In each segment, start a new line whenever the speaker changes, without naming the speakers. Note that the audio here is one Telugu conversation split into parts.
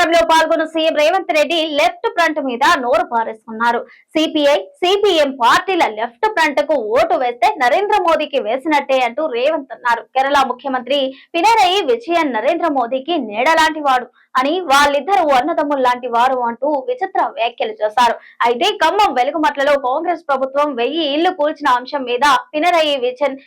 ప్రచారంలో పాల్గొన్న CM Revanth Reddy left front మీద నోరు పారేసుకున్నారు. సిపిఐ, సిపిఎం పార్టీల లెఫ్ట్ ఫ్రంట్ కు ఓటు వేస్తే నరేంద్ర మోదీకి వేసినట్టే అంటూ రేవంత్ అన్నారు. కేరళ ముఖ్యమంత్రి పినరయి విజయన్ నరేంద్ర మోదీకి నీడలాంటి వాడు అని, వాళ్ళిద్దరూ అన్నదమ్ములు లాంటి వారు అంటూ విచిత్ర వ్యాఖ్యలు చేశారు. అయితే ఖమ్మం వెలుగుమట్లలో కాంగ్రెస్ ప్రభుత్వం 1000 ఇళ్లు కూల్చిన అంశం మీద పినరయి విజయన్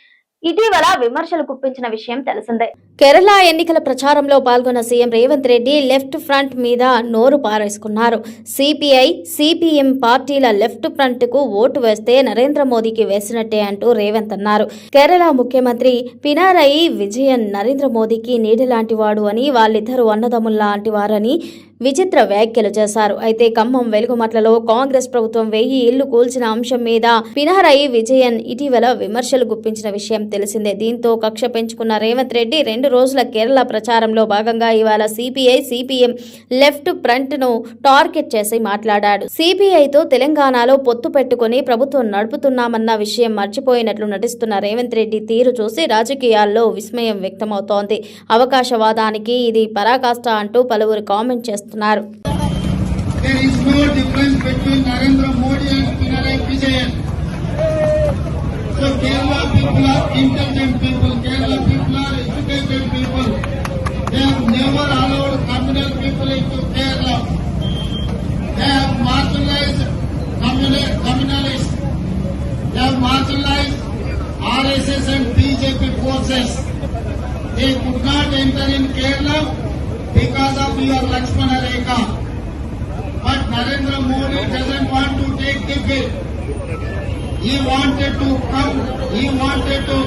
ఇటీవల విమర్శలు గుప్పించిన విషయం తెలిసిందే. కేరళ ఎన్నికల ప్రచారంలో పాల్గొన్న CM Revanth Reddy left front మీద నోరు పారేసుకున్నారు. సిపిఐ, సిపిఎం పార్టీల లెఫ్ట్ ఫ్రంట్ కు ఓటు వేస్తే నరేంద్ర మోదీకి వేసినట్టే అంటూ రేవంత్ అన్నారు. కేరళ ముఖ్యమంత్రి పినరయి విజయన్ నరేంద్ర మోదీకి నీడలాంటి వాడు అని, వాళ్ళిద్దరూ అన్నదమ్ముల లాంటి వారని విచిత్ర వ్యాఖ్యలు చేశారు. అయితే ఖమ్మం వెలుగుమట్లలో కాంగ్రెస్ ప్రభుత్వం 1000 ఇళ్లు కూల్చిన అంశం మీద పినరయి విజయన్ ఇటీవల విమర్శలు గుప్పించిన విషయం తెలిసిందే. దీంతో కక్ష పెంచుకున్న రేవంత్ రెడ్డి 2 రోజుల కేరళ ప్రచారంలో భాగంగా ఇవాళ సిపిఐ, సిపిఎం లెఫ్ట్ ఫ్రంట్ ను టార్గెట్ చేసి మాట్లాడాడు. సిపిఐతో తెలంగాణలో పొత్తు పెట్టుకుని ప్రభుత్వం నడుపుతున్నామన్న విషయం మర్చిపోయినట్లు నటిస్తున్న రేవంత్ రెడ్డి తీరు చూసి రాజకీయాల్లో విస్మయం వ్యక్తమవుతోంది. అవకాశవాదానికి ఇది పరాకాష్ట అంటూ పలువురు కామెంట్ చేస్తున్నారు.
There is no difference between Narendra Modi and Pinarayi Vijayan. So Kerala people are intelligent people. Kerala people are educated people. They have never allowed communal people into Kerala. They have marginalized communalists. They have marginalized RSS and BJP forces. They could not enter in Kerala because of your Lakshmana Rekha. But Narendra Modi doesn't want to take the bill. He wanted to come, he wanted to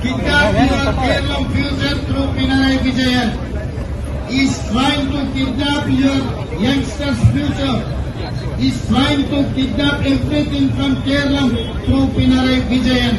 kidnap your Kerala future through Pinarayi Vijayan. He is trying to kidnap your youngsters' future. He is trying to kidnap everything from Kerala through Pinarayi Vijayan.